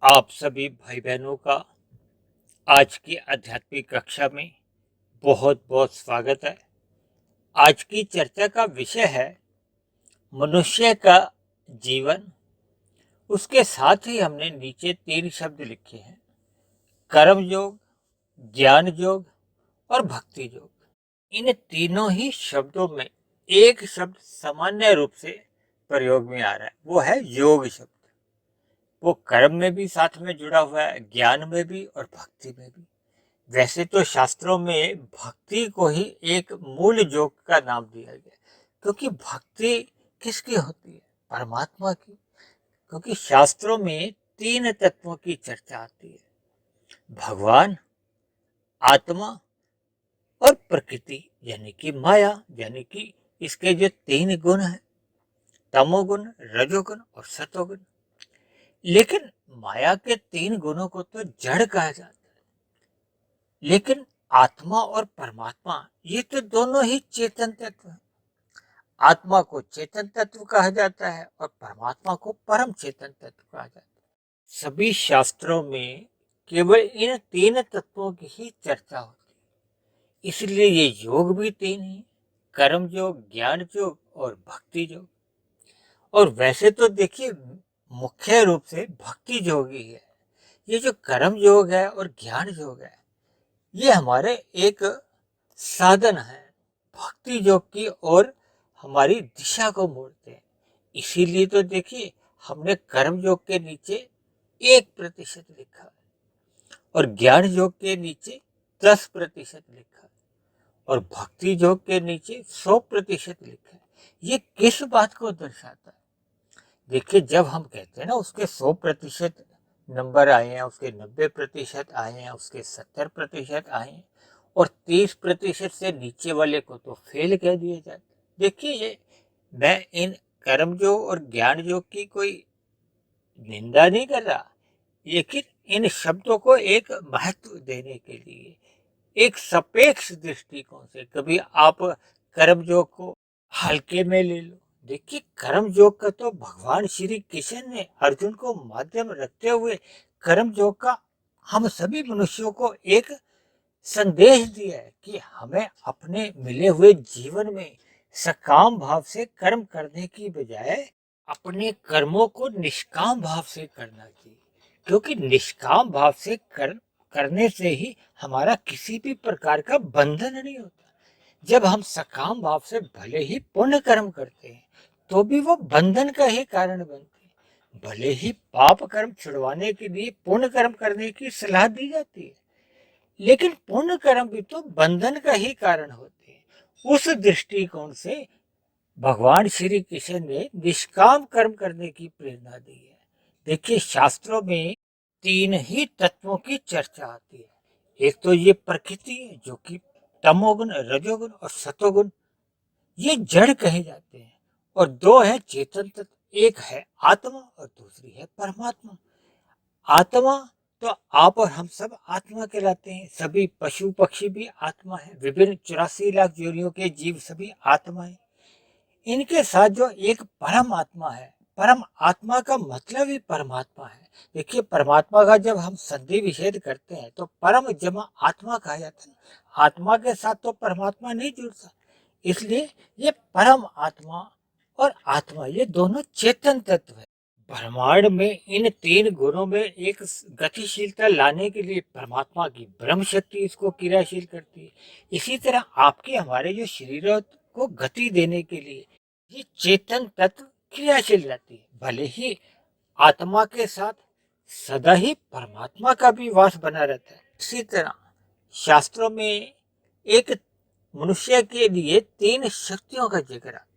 आप सभी भाई बहनों का आज की आध्यात्मिक कक्षा में बहुत बहुत स्वागत है। आज की चर्चा का विषय है मनुष्य का जीवन। उसके साथ ही हमने नीचे 3 शब्द लिखे हैं: कर्म योग, ज्ञान योग और भक्ति योग। इन तीनों ही शब्दों में एक शब्द सामान्य रूप से प्रयोग में आ रहा है, वो है योग शब्द। वो कर्म में भी साथ में जुड़ा हुआ है, ज्ञान में भी और भक्ति में भी। वैसे तो शास्त्रों में भक्ति को ही एक मूल योग का नाम दिया गया, क्योंकि भक्ति किसकी होती है? परमात्मा की। क्योंकि शास्त्रों में 3 तत्वों की चर्चा आती है: भगवान, आत्मा और प्रकृति, यानी कि माया। यानी कि इसके जो 3 गुण हैं, तमोगुण, रजोगुण और सतोगुण। लेकिन माया के 3 गुणों को तो जड़ कहा जाता है, लेकिन आत्मा और परमात्मा ये तो दोनों ही चेतन तत्व हैं। आत्मा को चेतन तत्व कहा जाता है और परमात्मा को परम चेतन तत्व कहा जाता है। सभी शास्त्रों में केवल इन 3 तत्वों की ही चर्चा होती है, इसलिए ये योग भी 3 ही: कर्म योग, ज्ञान योग और भक्ति योग। और वैसे तो देखिए, मुख्य रूप से भक्ति योग ही है। ये जो कर्म योग है और ज्ञान योग है, ये हमारे एक साधन है भक्ति योग की ओर, हमारी दिशा को मोड़ते हैं। इसीलिए तो देखिए, हमने कर्म योग के नीचे 1% लिखा है और ज्ञान योग के नीचे 10% लिखा है और भक्ति योग के नीचे 100% लिखा है। ये किस बात को दर्शाता है? देखिए, जब हम कहते हैं ना उसके 100% नंबर आए हैं, उसके 90% आए हैं, उसके 70% आए हैं और 30% से नीचे वाले को तो फेल कह दिया जाता है। देखिए, ये मैं इन कर्म योग और ज्ञान योग की कोई निंदा नहीं कर रहा, लेकिन इन शब्दों को एक महत्व देने के लिए एक सापेक्ष दृष्टिकोण से कभी आप कर्म योग को हल्के में ले लो। देखिए, कर्म योग का तो भगवान श्री कृष्ण ने अर्जुन को माध्यम रखते हुए कर्म योग का हम सभी मनुष्यों को एक संदेश दिया है कि हमें अपने मिले हुए जीवन में सकाम भाव से कर्म करने की बजाय अपने कर्मों को निष्काम भाव से करना चाहिए। क्योंकि निष्काम भाव से करने से ही हमारा किसी भी प्रकार का बंधन नहीं होता। जब हम सकाम भाव से भले ही पुण्य कर्म करते हैं, तो भी वो बंधन का ही कारण बनते हैं। भले ही पाप कर्म छुड़वाने के लिए पुण्य कर्म करने की सलाह दी जाती है, लेकिन पुण्य कर्म भी तो बंधन का ही कारण होते हैं। उस दृष्टिकोण से भगवान श्री कृष्ण ने निष्काम कर्म करने की प्रेरणा दी है। देखिए, शास्त्रों में 3 ही तत्वों की चर्चा आती है। एक तो ये प्रकृति है, जो कि तमोगुण, रजोगुण और सतोगुण, ये जड़ कहे जाते हैं। और 2 है चेतन तत्व, एक है आत्मा और दूसरी है परमात्मा। आत्मा तो आप और हम सब आत्मा कहलाते हैं। सभी पशु पक्षी भी आत्मा है, विभिन्न 84 लाख जोनियों के जीव सभी आत्मा है। इनके साथ जो एक परम आत्मा है, परम आत्मा का मतलब ही परमात्मा है। देखिए, परमात्मा का जब हम संधि विच्छेद करते हैं तो परम जमा आत्मा कहा जाता है। आत्मा के साथ तो परमात्मा नहीं जुड़ता, इसलिए ये परम आत्मा और आत्मा ये दोनों चेतन तत्व है। ब्रह्मांड में इन 3 गुणों में एक गतिशीलता लाने के लिए परमात्मा की ब्रह्म शक्ति इसको क्रियाशील करती है। इसी तरह आपके हमारे जो शरीरों को गति देने के लिए ये चेतन तत्व क्रियाशील रहती है। भले ही आत्मा के साथ सदा ही परमात्मा का भी वास बना रहता है। इसी तरह शास्त्रों में एक मनुष्य के लिए 3 शक्तियों का जिक्र आता है।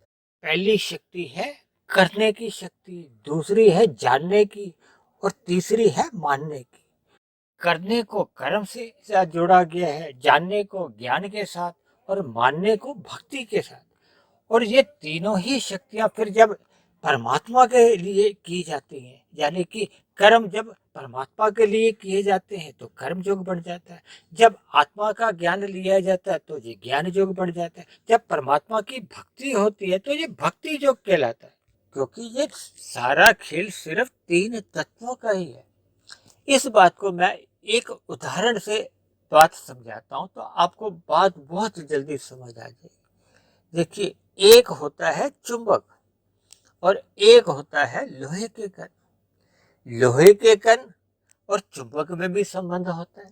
पहली शक्ति है करने की शक्ति, दूसरी है जानने की और तीसरी है मानने की। करने को कर्म से साथ जोड़ा गया है, जानने को ज्ञान के साथ और मानने को भक्ति के साथ। और ये तीनों ही शक्तियां फिर जब परमात्मा के लिए की जाती हैं, यानी कि कर्म जब परमात्मा के लिए किए जाते हैं तो कर्म योग बढ़ जाता है। जब आत्मा का ज्ञान लिया जाता है तो ये ज्ञान योग बढ़ जाता है। जब परमात्मा की भक्ति होती है तो ये भक्ति योग कहलाता है। क्योंकि ये सारा खेल सिर्फ 3 तत्वों का ही है। इस बात को मैं एक उदाहरण से बात समझाता हूँ तो आपको बात बहुत जल्दी समझ आ जाएगी। देखिए, एक होता है चुंबक और एक होता है लोहे के कण। लोहे के कण और चुंबक में भी संबंध होता है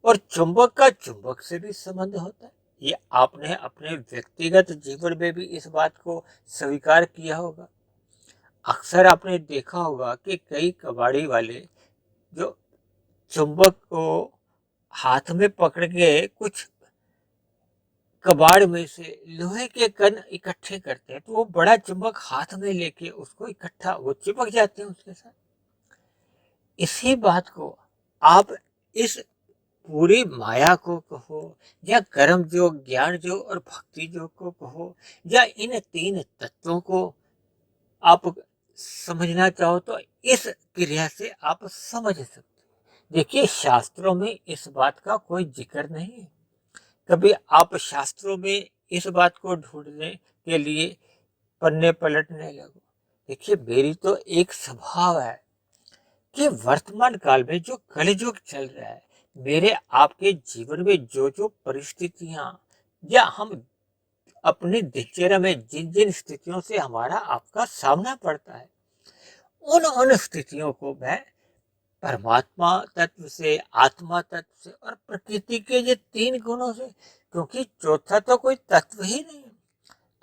और चुंबक का चुंबक से भी संबंध होता है। ये आपने अपने व्यक्तिगत जीवन में भी इस बात को स्वीकार किया होगा। अक्सर आपने देखा होगा कि कई कबाड़ी वाले जो चुंबक को हाथ में पकड़ के कुछ कबाड़ में से लोहे के कण इकट्ठे करते हैं, तो वो बड़ा चुंबक हाथ में लेके उसको इकट्ठा वो चिपक जाते हैं उसके साथ। इसी बात को आप इस पूरी माया को कहो या कर्म योग, ज्ञान योग और भक्ति योग को कहो या इन तीन तत्वों को आप समझना चाहो तो इस क्रिया से आप समझ सकते हो। देखिए, शास्त्रों में इस बात का कोई जिक्र नहीं है। कभी आप शास्त्रों में इस बात को ढूंढने के लिए पन्ने पलटने लगो। देखिए, मेरी तो एक स्वभाव है कि वर्तमान काल में जो कलयुग चल रहा है, मेरे आपके जीवन में जो जो परिस्थितियां या हम अपनी दिनचर्या में जिन जिन स्थितियों से हमारा आपका सामना पड़ता है, उन उन स्थितियों को मैं परमात्मा तत्व से, आत्मा तत्व से और प्रकृति के ये तीन गुणों से, क्योंकि चौथा तो कोई तत्व ही नहीं है,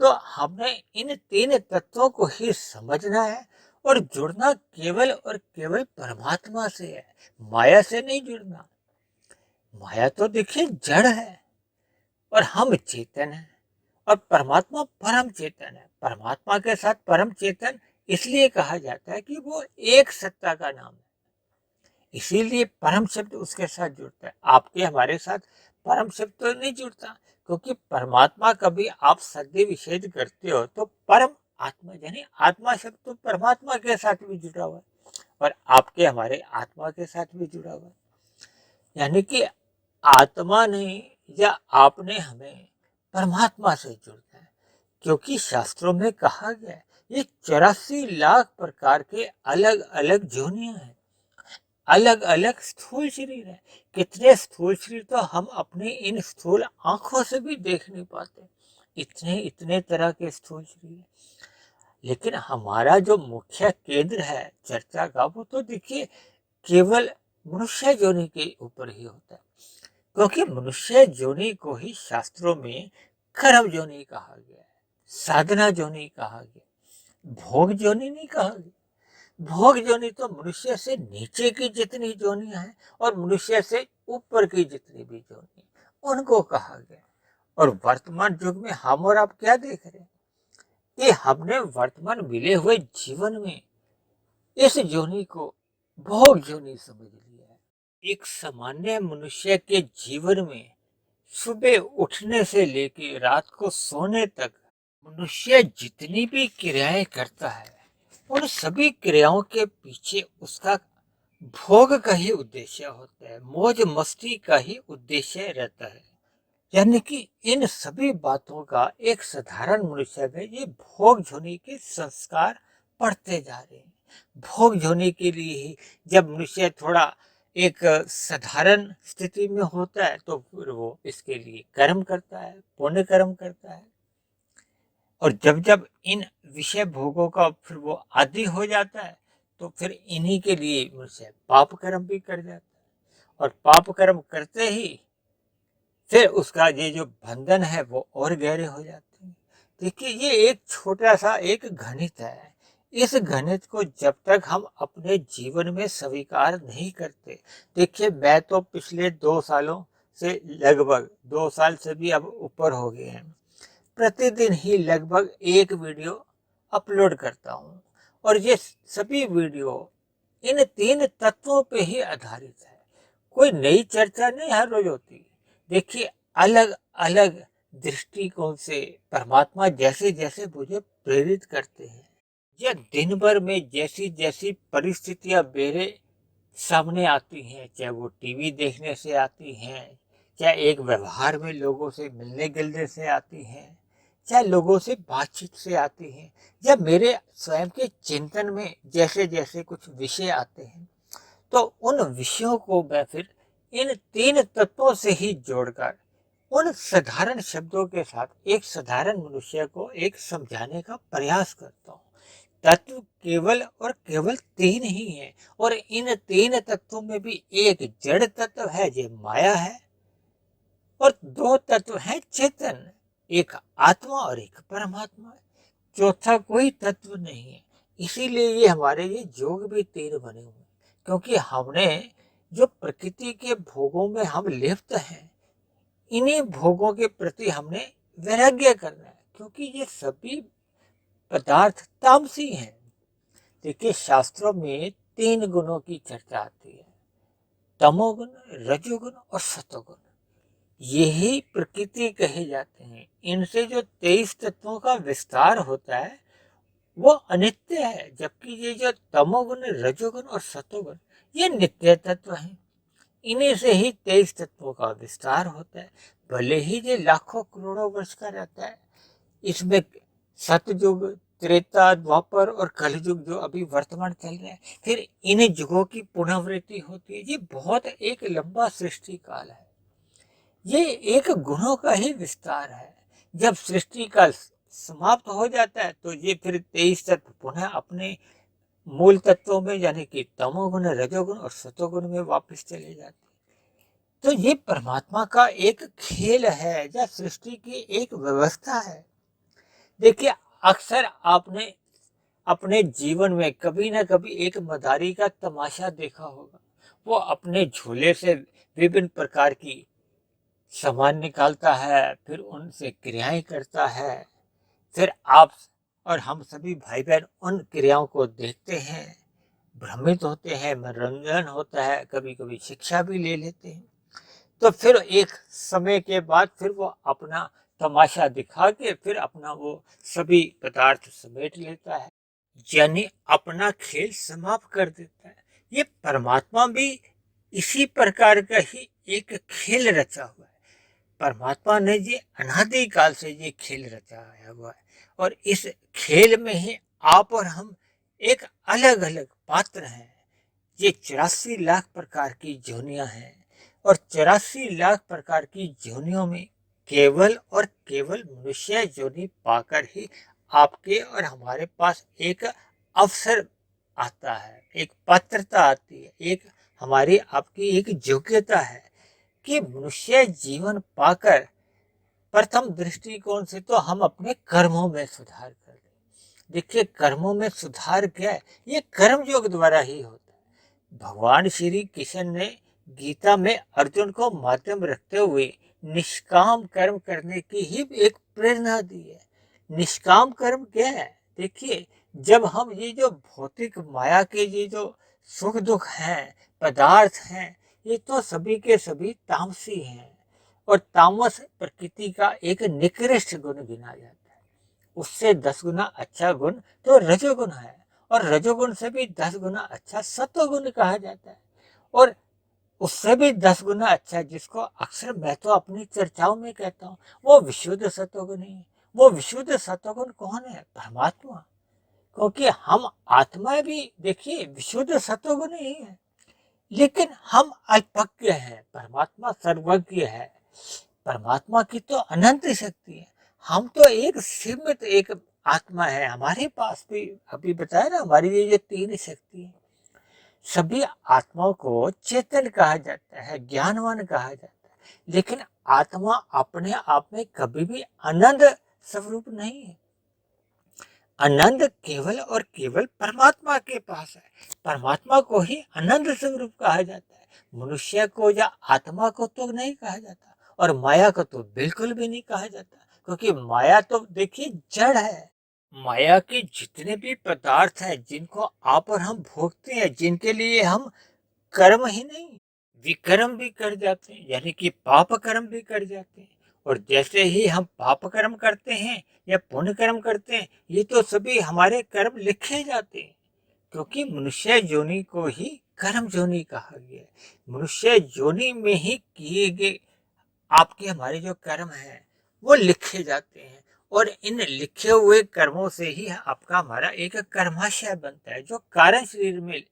तो हमने इन तीन तत्वों को ही समझना है और जुड़ना केवल और केवल परमात्मा से है, माया से नहीं जुड़ना। माया तो देखिए जड़ है और हम चेतन है और परमात्मा परम चेतन है। परमात्मा के साथ परम चेतन इसलिए कहा जाता है कि वो एक सत्ता का नाम है, इसीलिए परम शब्द उसके साथ जुड़ता है। आपके हमारे साथ परम शब्द तो नहीं जुड़ता, क्योंकि परमात्मा कभी आप सद्य विच्छेद करते हो तो परम आत्मा यानी आत्मा शब्द तो परमात्मा के साथ भी जुड़ा हुआ है और आपके हमारे आत्मा के साथ भी जुड़ा हुआ है। यानी कि आत्मा ने या आपने हमें परमात्मा से जोड़ना है, क्योंकि शास्त्रों में कहा गया है ये 84 लाख प्रकार के अलग अलग जोनियां हैं, अलग अलग स्थूल शरीर है। कितने स्थूल शरीर तो हम अपनी इन स्थूल आंखों से भी देख नहीं पाते, इतने इतने तरह के स्थूल शरीर है। लेकिन हमारा जो मुख्य केंद्र है चर्चा का, वो तो देखिए केवल मनुष्य योनि के ऊपर ही होता है, क्योंकि मनुष्य योनि को ही शास्त्रों में कर्म योनि कहा गया है, साधना योनि कहा गया, भोग योनि नहीं कहा गया। भोग योनि तो मनुष्य से नीचे की जितनी योनियां हैं और मनुष्य से ऊपर की जितनी भी योनि उनको कहा गया। और वर्तमान युग में हम और आप क्या देख रहे हैं कि हमने वर्तमान मिले हुए जीवन में इस योनि को भोग योनि समझ लिया है। एक सामान्य मनुष्य के जीवन में सुबह उठने से लेकर रात को सोने तक मनुष्य जितनी भी क्रियाएं करता है, उन सभी क्रियाओं के पीछे उसका भोग का ही उद्देश्य होता है, मौज मस्ती का ही उद्देश्य रहता है। यानी कि इन सभी बातों का एक साधारण मनुष्य में ये भोग योनि के संस्कार पड़ते जा रहे हैं। भोग योनि के लिए ही जब मनुष्य थोड़ा एक साधारण स्थिति में होता है तो फिर वो इसके लिए कर्म करता है, पुण्य कर्म करता है, और जब जब इन विषय भोगों का फिर वो आदि हो जाता है तो फिर इन्हीं के लिए मनुष्य पाप कर्म भी कर जाता है, और पाप कर्म करते ही फिर उसका ये जो बंधन है वो और गहरे हो जाते हैं। देखिए, ये एक छोटा सा एक गणित है। इस गणित को जब तक हम अपने जीवन में स्वीकार नहीं करते, देखिए मैं तो पिछले 2 सालों से लगभग 2 साल से भी अब ऊपर हो गए हैं, प्रतिदिन ही लगभग एक वीडियो अपलोड करता हूँ और ये सभी वीडियो इन तीन तत्वों पे ही आधारित है। कोई नई चर्चा नहीं हर रोज होती। देखिए, अलग अलग दृष्टिकोण से परमात्मा जैसे जैसे मुझे प्रेरित करते हैं या दिन भर में जैसी जैसी परिस्थितियां मेरे सामने आती हैं, चाहे वो टीवी देखने से आती हैं, चाहे एक व्यवहार में लोगों से मिलने गिलने से आती हैं, चाहे लोगों से बातचीत से आती हैं, या मेरे स्वयं के चिंतन में जैसे जैसे कुछ विषय आते हैं, तो उन विषयों को मैं फिर इन 3 तत्वों से ही जोड़कर उन साधारण शब्दों के साथ एक साधारण मनुष्य को एक समझाने का प्रयास करता हूँ। तत्व केवल और केवल 3 ही हैं और इन 3 तत्वों में भी एक जड़ तत्व है जो माया है और 2 तत्व हैं चेतन, एक आत्मा और एक परमात्मा है। चौथा कोई तत्व नहीं है। इसीलिए ये हमारे ये योग भी 3 बने हुए हैं, क्योंकि हमने जो प्रकृति के भोगों में हम लिप्त हैं, इन्हीं भोगों के प्रति हमने वैराग्य करना है, क्योंकि ये सभी पदार्थ तामसी हैं। देखिए, शास्त्रों में 3 गुणों की चर्चा आती है, तमोगुण, रजोगुण और सतोगुण। यही प्रकृति कहे जाते हैं। इनसे जो 23 तत्वों का विस्तार होता है वो अनित्य है, जबकि ये जो तमोगुण, रजोगुण और सतोगुण ये नित्य तत्व हैं। इन्हीं से ही 23 तत्वों का विस्तार होता है। भले ही ये लाखों करोड़ों वर्ष का रहता है, इसमें सतयुग, त्रेता, द्वापर और कलयुग जो अभी वर्तमान चल रहे हैं, फिर इन युगों की पुनरावृत्ति होती है। ये बहुत एक लंबा सृष्टि काल है। ये एक गुणों का ही विस्तार है। जब सृष्टि का समाप्त हो जाता है तो ये फिर 23 तत्व पुनः अपने मूल तत्वों में यानी कि तमोगुण, रजोगुण और सतोगुण में वापस चले जाते हैं। तो ये परमात्मा का एक खेल है या सृष्टि की एक व्यवस्था है। देखिए, अक्सर आपने अपने जीवन में कभी ना कभी एक मदारी का तमाशा देखा होगा। वो अपने झोले से विभिन्न प्रकार की सामान निकालता है, फिर उनसे क्रियाएं करता है, फिर आप और हम सभी भाई बहन उन क्रियाओं को देखते हैं, भ्रमित होते हैं, मनोरंजन होता है, कभी कभी शिक्षा भी ले लेते हैं। तो फिर एक समय के बाद फिर वो अपना तमाशा दिखा के फिर अपना वो सभी पदार्थ समेट लेता है, यानी अपना खेल समाप्त कर देता है। ये परमात्मा भी इसी प्रकार का ही एक खेल रचा हुआ है। परमात्मा ने ये अनादि काल से ये खेल रचाया हुआ है और इस खेल में ही आप और हम एक अलग अलग पात्र हैं। ये 84 लाख प्रकार की जोनियां हैं और 84 लाख प्रकार की जोनियों में केवल और केवल मनुष्य जोनी पाकर ही आपके और हमारे पास एक अवसर आता है, एक पात्रता आती है, एक हमारी आपकी एक योग्यता है कि मनुष्य जीवन पाकर प्रथम दृष्टिकोण से तो हम अपने कर्मों में सुधार कर लें। देखिए, कर्मों में सुधार क्या है? ये कर्म योग द्वारा ही होता है। भगवान श्री कृष्ण ने गीता में अर्जुन को माध्यम रखते हुए निष्काम कर्म करने की ही एक प्रेरणा दी है। निष्काम कर्म क्या है? देखिए, जब हम ये जो भौतिक माया के ये जो सुख दुख हैं, पदार्थ हैं, ये तो सभी के सभी तामसी हैं और तामस प्रकृति का एक निकृष्ट गुण गिना जाता है। उससे 10 गुना अच्छा गुण तो रजोगुण है और रजोगुण से भी 10 गुना अच्छा सत्वगुण कहा जाता है और उससे भी 10 गुना अच्छा, जिसको अक्सर मैं तो अपनी चर्चाओं में कहता हूँ, वो विशुद्ध सत्वगुण ही है। वो विशुद्ध सत्वगुण कौन है? परमात्मा। क्योंकि हम आत्मा भी देखिए विशुद्ध सत्वगुण ही है, लेकिन हम अल्पज्ञ हैं, परमात्मा सर्वज्ञ है। परमात्मा की तो अनंत शक्ति है, हम तो एक सीमित एक आत्मा है। हमारे पास भी अभी बताया ना, हमारी ये जो 3 शक्ति है, सभी आत्माओं को चेतन कहा जाता है, ज्ञानवान कहा जाता है, लेकिन आत्मा अपने आप में कभी भी आनंद स्वरूप नहीं है। आनंद केवल और केवल परमात्मा के पास है। परमात्मा को ही आनंद स्वरूप कहा जाता है। मनुष्य को या आत्मा को तो नहीं कहा जाता और माया को तो बिल्कुल भी नहीं कहा जाता, क्योंकि माया तो देखिए जड़ है। माया के जितने भी पदार्थ हैं जिनको आप और हम भोगते हैं, जिनके लिए हम कर्म ही नहीं विकर्म भी कर जाते हैं, यानी कि पाप कर्म भी कर जाते हैं। और जैसे ही हम पाप कर्म करते हैं या पुण्य कर्म करते हैं, ये तो सभी हमारे कर्म लिखे जाते हैं, क्योंकि मनुष्य योनि को ही कर्म योनि कहा गया है। मनुष्य योनि में ही किए गए आपके हमारे जो कर्म हैं वो लिखे जाते हैं और इन लिखे हुए कर्मों से ही आपका हमारा एक कर्माशय बनता है जो कारण शरीर में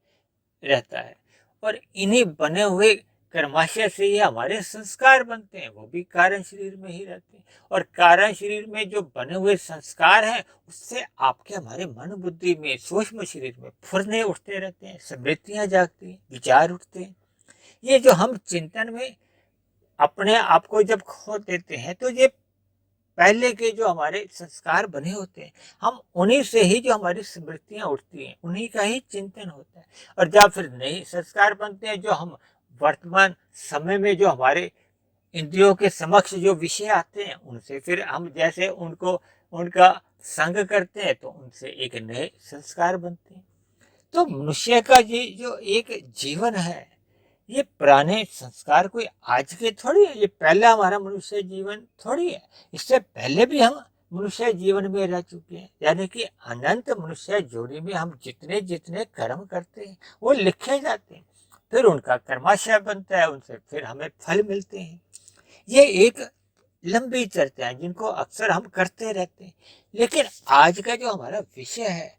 रहता है। और इन्हीं बने हुए कर्माशय से ही हमारे संस्कार बनते हैं, वो भी कारण शरीर में ही रहते हैं। और कारण शरीर में जो बने हुए संस्कार हैं उससे आपके हमारे मन बुद्धि में सूक्ष्म शरीर में फुरने उठते रहते हैं, स्मृतियां जागती हैं, विचार उठते हैं। ये जो हम चिंतन में अपने आप को जब खो देते हैं तो ये पहले के जो हमारे संस्कार बने होते हैं, हम उन्हीं से ही जो हमारी स्मृतियां उठती हैं उन्हीं का ही चिंतन होता है। और जब फिर नए संस्कार बनते हैं, जो हम वर्तमान समय में जो हमारे इंद्रियों के समक्ष जो विषय आते हैं उनसे फिर हम जैसे उनको उनका संग करते हैं तो उनसे एक नए संस्कार बनते हैं। तो मनुष्य का ये जो एक जीवन है, ये पुराने संस्कार कोई आज के थोड़ी है, ये पहला हमारा मनुष्य जीवन थोड़ी है। इससे पहले भी हम मनुष्य जीवन में रह चुके हैं, यानी कि अनंत मनुष्य जोड़ी में हम जितने जितने कर्म करते हैं वो लिखे जाते हैं, फिर उनका कर्माशय बनता है, उनसे फिर हमें फल मिलते हैं। ये एक लंबी चर्चा है जिनको अक्सर हम करते रहते हैं। लेकिन आज का जो हमारा विषय है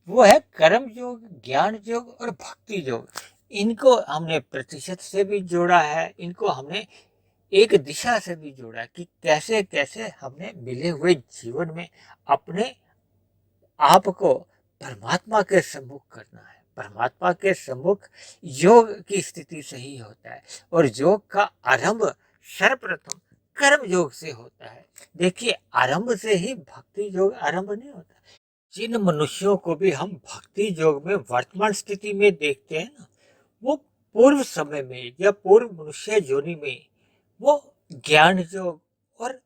वो है कर्म योग, ज्ञान योग और भक्ति योग। इनको हमने प्रतिशत से भी जोड़ा है, इनको हमने एक दिशा से भी जोड़ा है कि कैसे कैसे हमने मिले हुए जीवन में अपने आप को परमात्मा के सम्मुख करना है। परमात्मा के सम्मुख योग की स्थिति से ही होता है, और योग का आरंभ सर्वप्रथम कर्म योग से होता है। देखिए, आरंभ से ही भक्ति योग आरंभ नहीं होता। जिन मनुष्यों को भी हम भक्ति योग में वर्तमान स्थिति में देखते हैं ना, वो पूर्व समय में या पूर्व मनुष्य योनि में वो ज्ञान योग और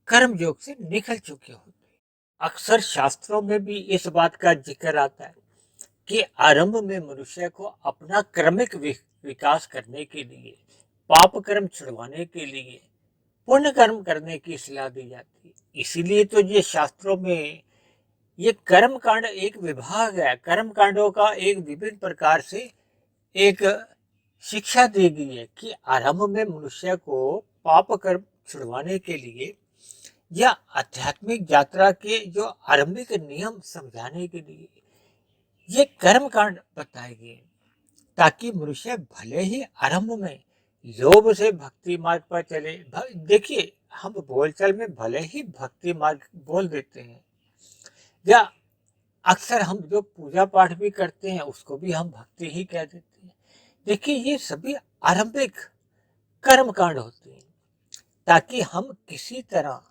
कर्म योग से निकल चुके होते हैं। अक्सर शास्त्रों में भी इस बात का जिक्र आता है कि आरंभ में मनुष्य को अपना क्रमिक विकास करने के लिए, पाप कर्म छुड़वाने के लिए पुण्य कर्म करने की सलाह दी जाती है। इसीलिए तो ये शास्त्रों में ये कर्म कांड एक विभाग है, कर्म कांडों का एक विभिन्न प्रकार से एक शिक्षा दी गई है कि आरंभ में मनुष्य को पाप कर्म छुड़वाने के लिए या आध्यात्मिक यात्रा के जो आरंभिक नियम समझाने के लिए ये कर्म कांड बताए गए, ताकि मनुष्य भले ही आरंभ में लोभ से भक्ति मार्ग पर चले। देखिए, हम बोलचाल में भले ही भक्ति मार्ग बोल देते हैं, या अक्सर हम जो पूजा पाठ भी करते हैं उसको भी हम भक्ति ही कह देते हैं। देखिए, ये सभी आरंभिक कर्म कांड होते हैं, ताकि हम किसी तरह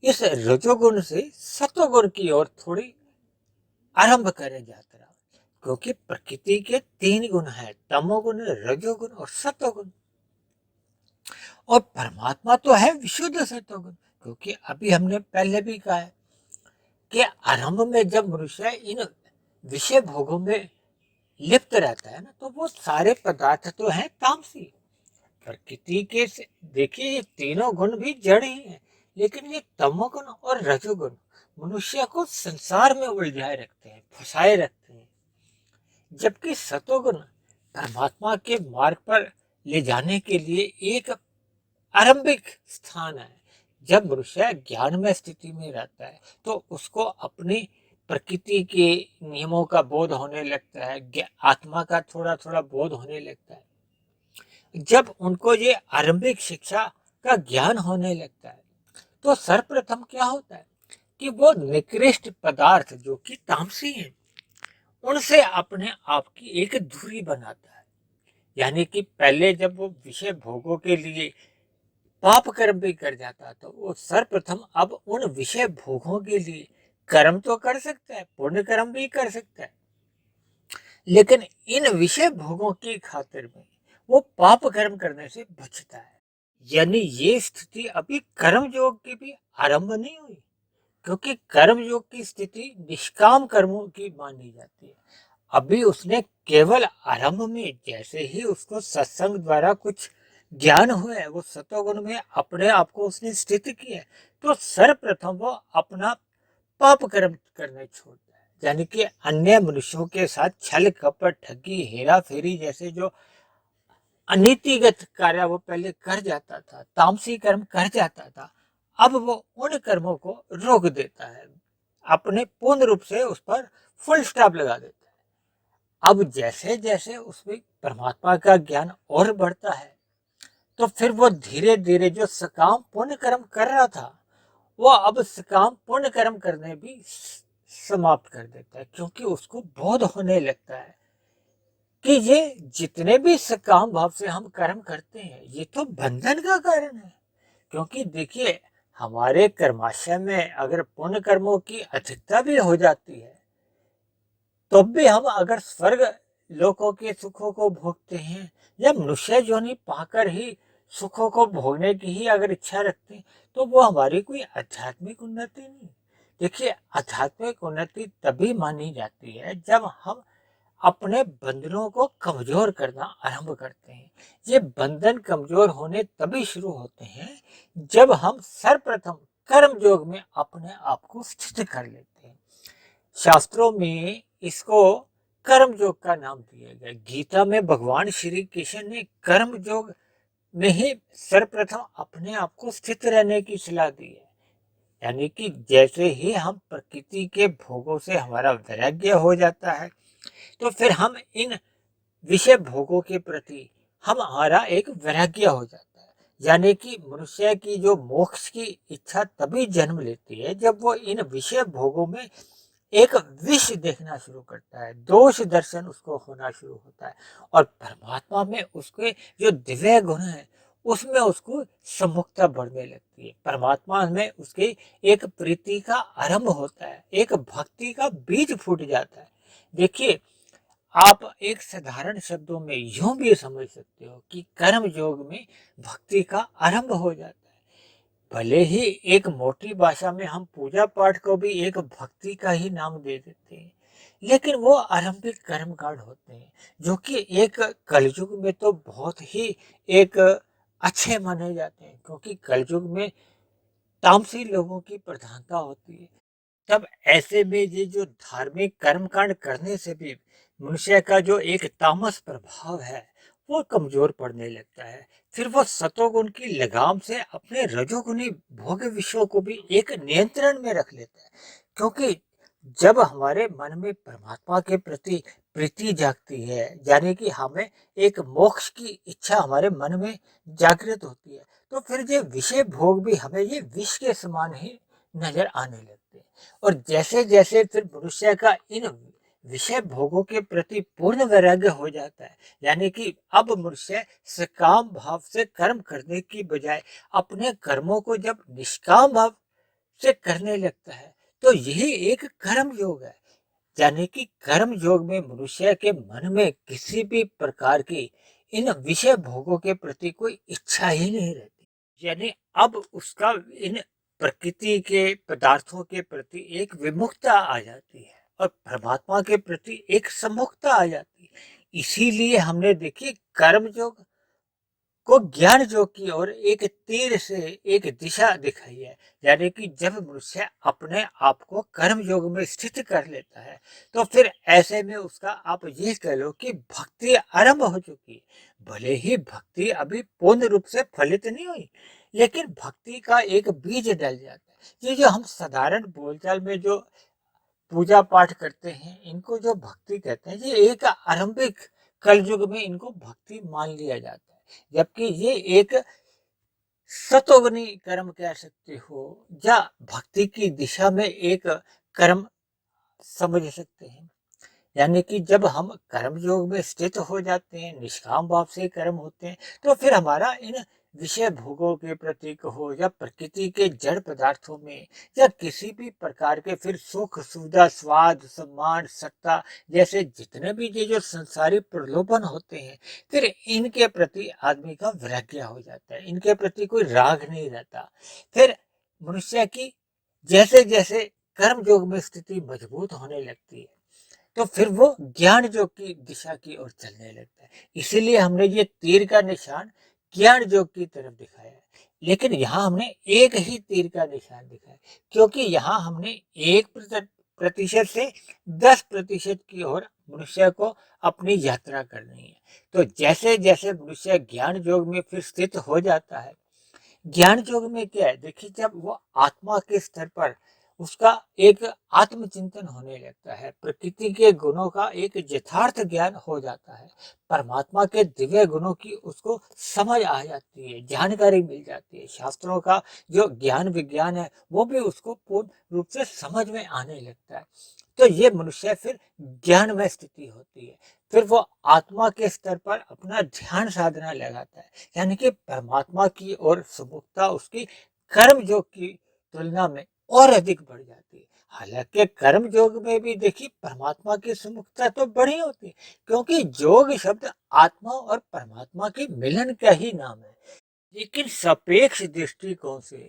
इस रजोगुण से सतोगुण की ओर थोड़ी आरंभ करें यात्रा। क्योंकि प्रकृति के 3 गुण हैं, तमोगुण, रजोगुण और सतोगुण। और परमात्मा तो है विशुद्ध सतोगुण। क्योंकि अभी हमने पहले भी कहा है कि आरंभ में जब मनुष्य इन विषय भोगों में लिप्त रहता है ना, तो वो सारे पदार्थ तो हैं तामसी। प्रकृति के देखिए, ये तीनों गुण भी जड़ ही हैं, लेकिन ये तमोगुण और रजोगुण मनुष्य को संसार में उलझाए रखते हैं, फंसाए रखते हैं। जबकि सतोगुण परमात्मा के मार्ग पर ले जाने के लिए एक आरंभिक स्थान है। जब मनुष्य ज्ञान में स्थिति में रहता है तो उसको अपनी प्रकृति के नियमों का बोध होने लगता है, आत्मा का थोड़ा थोड़ा बोध होने लगता है। जब उनको ये आरंभिक शिक्षा का ज्ञान होने लगता है तो सर्वप्रथम क्या होता है कि वो निकृष्ट पदार्थ जो कि तामसी हैं उनसे अपने आप की एक दूरी बनाता है। यानी कि पहले जब वो विषय भोगों के लिए पाप कर्म भी कर जाता तो वो सर्वप्रथम अब उन विषय भोगों के लिए कर्म तो कर सकता है, पुण्य कर्म भी कर सकता है, लेकिन इन विषय भोगों की खातिर में वो पाप कर्म करने से बचता है। यानी ये स्थिति अभी कर्म योग की भी आरंभ नहीं हुई, क्योंकि कर्म योग की स्थिति निष्काम कर्मों की मानी जाती है। अभी उसने केवल आरंभ में जैसे ही उसको सत्संग द्वारा कुछ ज्ञान हुआ है, वो सतोगुण में अपने आप को उसने स्थित किया है, तो सर्वप्रथम वो अपना पाप कर्म करने छोड़ता है। यानी कि अन्य मनुष्यों के साथ छल कपट, ठगी, हेरा फेरी जैसे जो अनीतिगत कार्य वो पहले कर जाता था, तामसी कर्म कर जाता था, अब वो उन कर्मों को रोक देता है, अपने पूर्ण रूप से उस पर फुल स्टॉप लगा देता है। अब जैसे जैसे उसमें परमात्मा का ज्ञान और बढ़ता है, तो फिर वो धीरे धीरे जो सकाम पुण्य कर्म कर रहा था, वो अब सकाम पुण्य कर्म करने भी समाप्त कर देता है, क्योंकि उसको बोध होने लगता है कि ये जितने भी सकाम भाव से हम कर्म करते हैं, ये तो बंधन का कारण है। क्योंकि देखिए, हमारे कर्माशय में अगर पुण्य कर्मों की अधिकता भी हो जाती है, तो भी हम अगर स्वर्ग लोकों के सुखों को भोगते हैं या मनुष्य योनि पाकर ही सुखों को भोगने की ही अगर इच्छा रखते हैं, तो वो हमारी कोई आध्यात्मिक उन्नति नहीं। देखिए, आध्यात्मिक उन्नति तभी मानी जाती है जब हम अपने बंधनों को कमजोर करना आरंभ करते हैं। ये बंधन कमजोर होने तभी शुरू होते हैं जब हम सर्वप्रथम कर्म योग में अपने आप को स्थित कर लेते हैं। शास्त्रों में इसको कर्म योग का नाम दिया गया। गीता में भगवान श्री कृष्ण ने कर्म योग में ही सर्वप्रथम अपने आप को स्थित रहने की सलाह दी है। यानी कि जैसे ही हम प्रकृति के भोगों से हमारा वैराग्य हो जाता है, तो फिर हम इन विषय भोगों के प्रति हमारा एक वैराग्य हो जाता है। यानी कि मनुष्य की जो मोक्ष की इच्छा तभी जन्म लेती है जब वो इन विषय भोगों में एक विष देखना शुरू करता है, दोष दर्शन उसको होना शुरू होता है, और परमात्मा में उसके जो दिव्य गुण है उसमें उसको सम्मुखता बढ़ने लगती है। परमात्मा में उसके एक प्रीति का आरंभ होता है, एक भक्ति का बीज फूट जाता है। देखिए, आप एक साधारण शब्दों में यूं भी समझ सकते हो कि कर्म योग में भक्ति का आरंभ हो जाता है। भले ही एक मोटी भाषा में हम पूजा पाठ को भी एक भक्ति का ही नाम दे देते हैं, लेकिन वो आरंभिक कर्म कांड होते हैं जो कि एक कलयुग में तो बहुत ही एक अच्छे माने जाते हैं, क्योंकि कलयुग में तामसी लोगों की प्रधानता होती है। तब ऐसे में ये जो धार्मिक कर्मकांड करने से भी मनुष्य का जो एक तामस प्रभाव है वो कमजोर पड़ने लगता है। फिर वो सतोगुण की लगाम से अपने रजोगुणी भोग विषयों को भी एक नियंत्रण में रख लेता है। क्योंकि जब हमारे मन में परमात्मा के प्रति प्रीति जागती है, यानी कि हमें एक मोक्ष की इच्छा हमारे मन में जागृत होती है, तो फिर ये विषय भोग भी हमें ये विष के समान ही नजर आने लगते हैं। और जैसे जैसे फिर मनुष्य का इन विषय भोगों के प्रति पूर्ण वैराग्य हो जाता है, यानी कि अब मनुष्य सकाम भाव से कर्म करने की बजाय अपने कर्मों को जब निष्काम भाव से करने लगता है, तो यही एक कर्म योग है। यानी कि कर्म योग में मनुष्य के मन में किसी भी प्रकार की इन विषय भोगों के प्रति कोई इच्छा ही नहीं रहती। यानी अब उसका इन प्रकृति के पदार्थों के प्रति एक विमुखता आ जाती है और परमात्मा के प्रति एक सम्मुखता आ जाती है। इसीलिए हमने देखिए कर्म योग को ज्ञान योग की ओर एक तीर से एक दिशा दिखाई है। यानी कि जब मनुष्य अपने आप को कर्म योग में स्थित कर लेता है, तो फिर ऐसे में उसका आप ये कह लो कि भक्ति आरंभ हो चुकी है। भले ही भक्ति अभी पूर्ण रूप से फलित नहीं हुई, लेकिन भक्ति का एक बीज डल जाता है। ये जो हम साधारण बोलचाल में जो पूजा पाठ करते हैं, इनको जो भक्ति कहते हैं, ये एक आरंभिक कलयुग में इनको भक्ति मान लिया जाता है। जबकि ये एक सतोगुनी कर्म कह सकते हो या भक्ति की दिशा में एक कर्म समझ सकते हैं। यानी कि जब हम कर्म योग में स्थित हो जाते हैं, निष्काम भाव से कर्म होते हैं, तो फिर हमारा इन विषय भोगों के प्रतीक हो या प्रकृति के जड़ पदार्थों में या किसी भी प्रकार के फिर सुख सुविधा स्वाद सम्मान सत्ता जैसे जितने भी ये जो संसारी प्रलोभन होते हैं, फिर इनके प्रति आदमी का वैराग्य हो जाता है, इनके प्रति कोई राग नहीं रहता। फिर मनुष्य की जैसे जैसे कर्म योग में स्थिति मजबूत होने लगती है, तो फिर वो ज्ञान योग की दिशा की ओर चलने लगता है। इसीलिए हमने ये तीर का निशान ज्ञान योग की तरफ दिखाया है। लेकिन यहाँ हमने एक ही तीर का निशान दिखाया, क्योंकि यहाँ हमने 1% से 10% की ओर मनुष्य को अपनी यात्रा करनी है। तो जैसे जैसे मनुष्य ज्ञान योग में फिर स्थित हो जाता है, ज्ञान योग में क्या है, देखिए जब वो आत्मा के स्तर पर उसका एक आत्मचिंतन होने लगता है, प्रकृति के गुणों का एक यथार्थ ज्ञान हो जाता है, परमात्मा के दिव्य गुणों की उसको समझ आ जाती है, जानकारी मिल जाती है, शास्त्रों का जो ज्ञान विज्ञान है वो भी उसको पूर्ण रूप से समझ में आने लगता है। तो ये मनुष्य फिर ज्ञानमय स्थिति होती है। फिर वो आत्मा के स्तर पर अपना ध्यान साधना लगाता है, यानी कि परमात्मा की ओर सुमुखता उसकी कर्म योग की तुलना में और अधिक बढ़ जाती है। हालांकि कर्म योग में भी देखिए परमात्मा की सुमुखता तो बड़ी होती है, क्योंकि योग शब्द आत्मा और परमात्मा के मिलन का ही नाम है। लेकिन सापेक्ष दृष्टिकोण से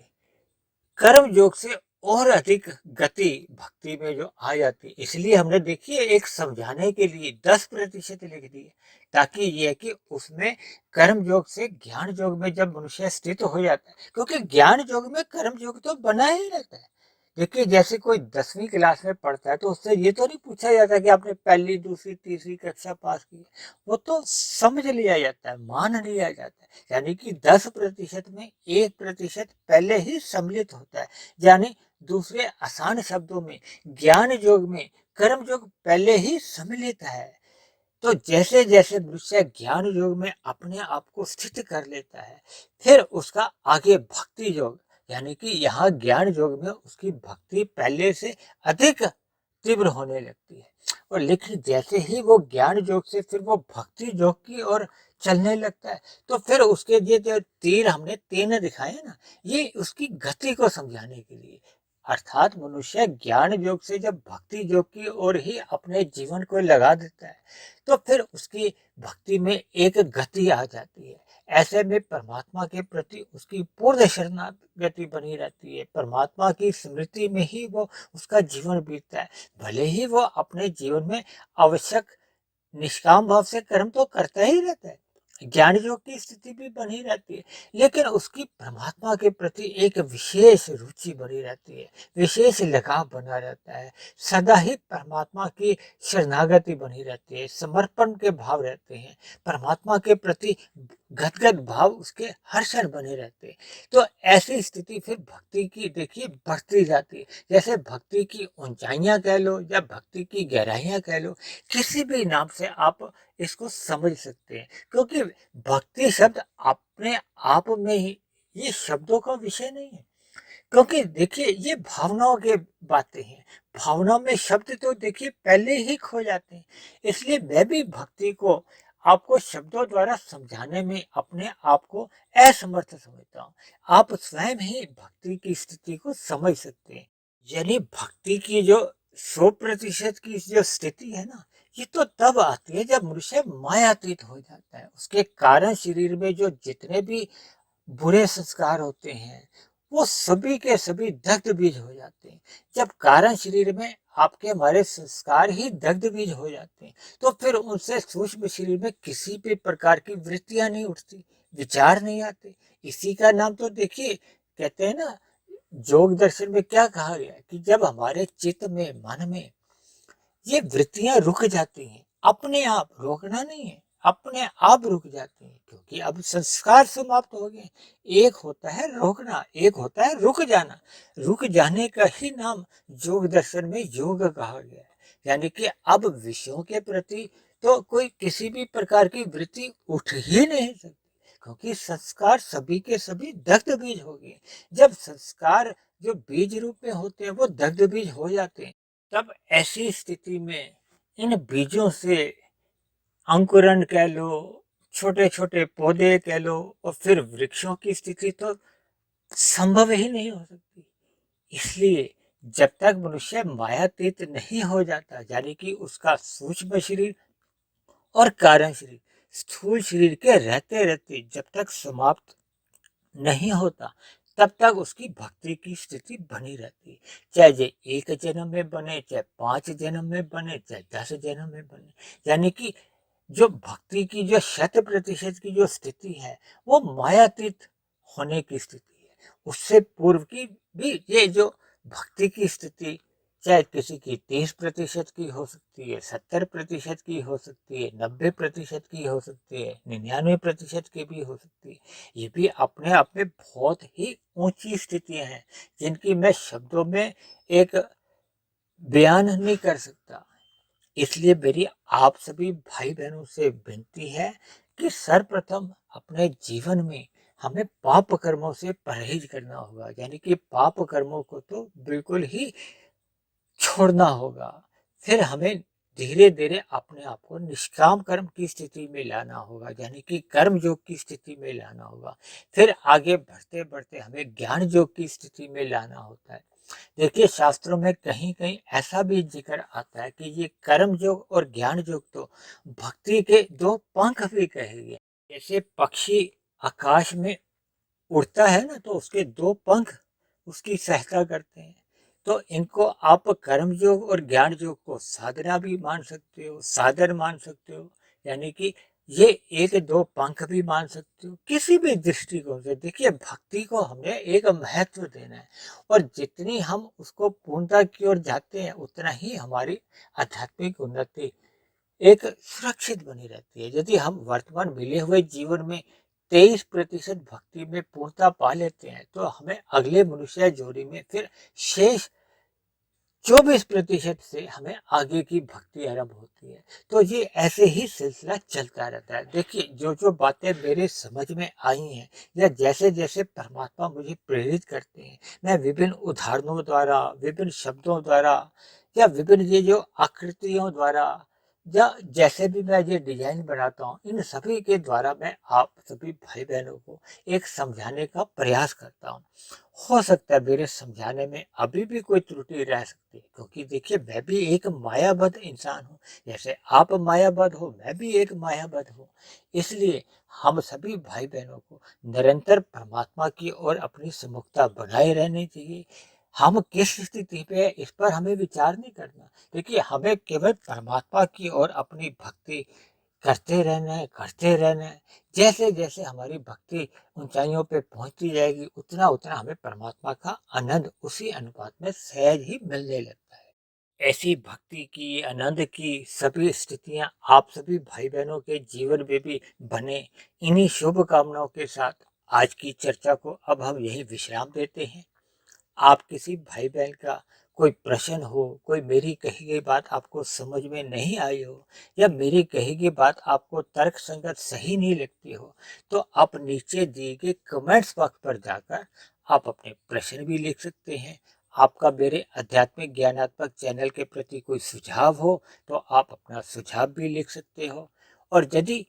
कर्म योग से और अधिक गति भक्ति में जो आ जाती है, इसलिए हमने देखिए एक समझाने के लिए 10% लिख दिए, ताकि ये है कि उसमें कर्म योग से ज्ञान योग में जब मनुष्य स्थित हो जाता है, क्योंकि ज्ञान योग में कर्म योग तो बना ही रहता है। देखिए जैसे कोई 10वीं क्लास में पढ़ता है तो उससे ये तो नहीं पूछा जाता कि आपने पहली दूसरी तीसरी कक्षा पास की, वो तो समझ लिया जाता है, मान लिया जाता है। यानी कि 10% में 1% पहले ही सम्मिलित होता है। यानी दूसरे आसान शब्दों में ज्ञान योग में कर्म योग पहले ही सम्मिलित है। तो जैसे जैसे मनुष्य ज्ञान योग में अपने आप को स्थित कर लेता है, फिर उसका आगे भक्ति योग, यानी कि यहाँ ज्ञान योग में उसकी भक्ति पहले से अधिक तीव्र होने लगती है। और लेकिन जैसे ही वो ज्ञान योग से फिर वो भक्ति योग की ओर चलने लगता है, तो फिर उसके ये जो तीर हमने तीन दिखाए ना, ये उसकी गति को समझाने के लिए, अर्थात मनुष्य ज्ञान योग से जब भक्ति योग की ओर ही अपने जीवन को लगा देता है, तो फिर उसकी भक्ति में एक गति आ जाती है। ऐसे में परमात्मा के प्रति उसकी पूर्ण शरणागति बनी रहती है, परमात्मा की स्मृति में ही वो उसका जीवन बीतता है। भले ही वो अपने जीवन में आवश्यक निष्काम भाव से कर्म तो करता ही रहता है, ज्ञान योग की स्थिति भी बनी रहती है, लेकिन उसकी परमात्मा के प्रति एक विशेष रुचि बनी रहती है, विशेष लगाव बना रहता है, सदा ही परमात्मा की शरणागति बनी रहती है, समर्पण के भाव रहते हैं, परमात्मा के प्रति गदगद भाव उसके हर क्षण बने रहते हैं। तो ऐसी स्थिति फिर भक्ति की देखिए बढ़ती जाती है। जैसे भक्ति की ऊंचाइयां कह लो या भक्ति की गहराइयां कह लो, किसी भी नाम से आप इसको समझ सकते हैं, क्योंकि भक्ति शब्द अपने आप में ही ये शब्दों का विषय नहीं है, क्योंकि देखिए ये भावनाओं की बातें हैं, भावनाओं में शब्द तो देखिए पहले ही खो जाते हैं। इसलिए मैं भी भक्ति को आपको शब्दों द्वारा समझाने में अपने आप को असमर्थ समझता हूँ। आप स्वयं ही भक्ति की स्थिति को समझ सकते हैं। यानी भक्ति की जो 100% की जो स्थिति है ना, ये तो तब आती है जब मनुष्य मायातीत हो जाता है। उसके कारण शरीर में जो जितने भी बुरे संस्कार होते हैं, वो सभी के सभी दग्ध बीज हो जाते हैं। जब कारण शरीर में आपके हमारे संस्कार ही दग्ध बीज हो जाते हैं, तो फिर उनसे सूक्ष्म शरीर में किसी भी प्रकार की वृत्तियां नहीं उठती, विचार नहीं आते। इसी का नाम तो देखिए कहते हैं ना, योग दर्शन में क्या कहा गया है कि जब हमारे चित्त में मन में ये वृत्तियां रुक जाती हैं, अपने आप, रोकना नहीं है, अपने आप रुक जाती हैं, क्योंकि अब संस्कार समाप्त हो गए। एक होता है रोकना, एक होता है रुक जाना। रुक जाने का ही नाम योग दर्शन में योग कहा गया है। यानी कि अब विषयों के प्रति तो कोई किसी भी प्रकार की वृत्ति उठ ही नहीं सकती, क्योंकि संस्कार सभी के सभी दग्ध बीज हो गए। जब संस्कार जो बीज रूप में होते हैं वो दग्ध बीज हो जाते हैं, तब ऐसी स्थिति में इन बीजों से अंकुरण कह लो, छोटे छोटे पौधे कह लो, और फिर वृक्षों की स्थिति तो संभव ही नहीं हो सकती। इसलिए जब तक मनुष्य मायातीत नहीं हो जाता, यानी कि उसका सूक्ष्म शरीर और कारण शरीर स्थूल शरीर के रहते रहते जब तक समाप्त नहीं होता, तब तक उसकी भक्ति की स्थिति बनी रहती है। चाहे ये 1 जन्म में बने, चाहे 5 जन्म में बने, चाहे 10 जन्म में बने। यानी कि जो भक्ति की जो 100% की जो स्थिति है, वो मायातीत होने की स्थिति है। उससे पूर्व की भी ये जो भक्ति की स्थिति, चाहे किसी की 30% की हो सकती है, 70% की हो सकती है, 90% की हो सकती है, 99% की भी हो सकती है। ये भी अपने आप में बहुत ही ऊंची स्थितियां हैं, जिनकी मैं शब्दों में एक बयान नहीं कर सकता। इसलिए मेरी आप सभी भाई बहनों से विनती है कि सर्वप्रथम अपने जीवन में हमें पाप कर्मों से परहेज करना होगा, यानी कि पाप कर्मों को तो बिल्कुल ही छोड़ना होगा। फिर हमें धीरे धीरे अपने आप को निष्काम कर्म की स्थिति में लाना होगा, यानी कि कर्म योग की स्थिति में लाना होगा। फिर आगे बढ़ते बढ़ते हमें ज्ञान योग की स्थिति में लाना होता है। देखिए, शास्त्रों में कहीं कहीं ऐसा भी जिक्र आता है कि ये कर्म योग और ज्ञान योग तो भक्ति के दो पंख भी कहे गए। जैसे पक्षी आकाश में उड़ता है ना, तो उसके दो पंख उसकी सहायता करते हैं। तो इनको आप कर्म योग और ज्ञान योग को साधना भी मान सकते हो, साधन मान सकते हो, यानी कि ये एक दो पंख भी मान सकते हो। किसी भी दृष्टिकोण से देखिए, भक्ति को हमें एक महत्व देना है, और जितनी हम उसको पूर्णता की ओर जाते हैं उतना ही हमारी आध्यात्मिक उन्नति एक सुरक्षित बनी रहती है। यदि हम वर्तमान मिले हुए जीवन में 23% भक्ति में पूर्णता पा लेते हैं, तो हमें अगले मनुष्य जोड़ी में फिर शेष 24% से हमें आगे की भक्ति आरंभ होती है। तो ये ऐसे ही सिलसिला चलता रहता है। देखिए, जो जो बातें मेरे समझ में आई हैं, या जैसे जैसे परमात्मा मुझे प्रेरित करते हैं, मैं विभिन्न उदाहरणों द्वारा, विभिन्न शब्दों द्वारा, या विभिन्न ये जो आकृतियों द्वारा, या जैसे भी मैं ये डिजाइन बनाता हूँ, इन सभी के द्वारा मैं आप सभी भाई बहनों को एक समझाने का प्रयास करता हूँ। हो सकता है मेरे समझाने में अभी भी कोई त्रुटि रह सकती है, क्योंकि देखिए, मैं भी एक मायाबद्ध इंसान हूँ। जैसे आप मायाबद्ध हो, मैं भी एक मायाबद्ध हूँ। इसलिए हम सभी भाई बहनों को निरंतर परमात्मा की ओर अपनी सम्मुखता बनाए रहनी चाहिए। हम किस स्थिति पे है, इस पर हमें विचार नहीं करना। देखिए, हमें केवल परमात्मा की ओर अपनी भक्ति करते रहना है। जैसे जैसे हमारी भक्ति ऊंचाइयों पे पहुंचती जाएगी, उतना उतना हमें परमात्मा का आनंद उसी अनुपात में सहज ही मिलने लगता है। ऐसी भक्ति की, आनंद की सभी स्थितियां आप सभी भाई बहनों के जीवन में भी बने, इन्हीं शुभ कामनाओं के साथ आज की चर्चा को अब हम यही विश्राम देते हैं। आप किसी भाई बहन का कोई प्रश्न हो, कोई मेरी कही गई बात आपको समझ में नहीं आई हो, या मेरी कही गई बात आपको तर्क संगत सही नहीं लगती हो, तो आप नीचे दिए गए कमेंट्स बॉक्स पर जाकर आप अपने प्रश्न भी लिख सकते हैं। आपका मेरे आध्यात्मिक ज्ञानात्मक चैनल के प्रति कोई सुझाव हो, तो आप अपना सुझाव भी लिख सकते हो। और यदि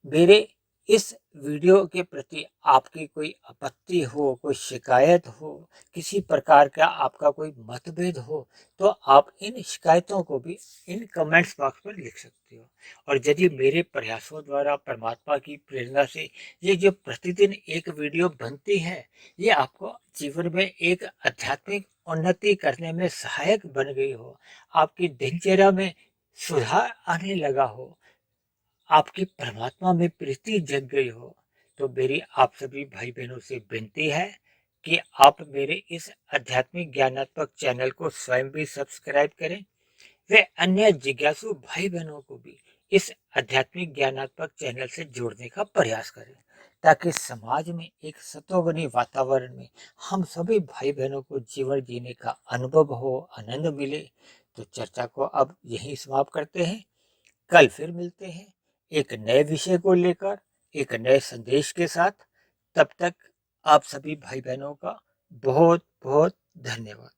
मेरे इस वीडियो के प्रति आपकी कोई आपत्ति हो, कोई शिकायत हो, किसी प्रकार का आपका कोई मतभेद हो, तो आप इन शिकायतों को भी इन कमेंट्स बॉक्स में लिख सकते हो। और यदि मेरे प्रयासों द्वारा परमात्मा की प्रेरणा से ये जो प्रतिदिन एक वीडियो बनती है, ये आपको जीवन में एक आध्यात्मिक उन्नति करने में सहायक बन गई हो, आपकी दिनचर्या में सुधार आने लगा हो, आपकी परमात्मा में प्रीति जग गई हो, तो मेरी आप सभी भाई बहनों से विनती है कि आप मेरे इस आध्यात्मिक ज्ञानात्मक चैनल को स्वयं भी सब्सक्राइब करें, वे अन्य जिज्ञासु भाई बहनों को भी इस आध्यात्मिक ज्ञानात्मक चैनल से जोड़ने का प्रयास करें, ताकि समाज में एक सतोवनी वातावरण में हम सभी भाई बहनों को जीवन जीने का अनुभव हो, आनंद मिले। तो चर्चा को अब यहीं समाप्त करते हैं। कल फिर मिलते हैं एक नए विषय को लेकर, एक नए संदेश के साथ। तब तक आप सभी भाई बहनों का बहुत बहुत धन्यवाद।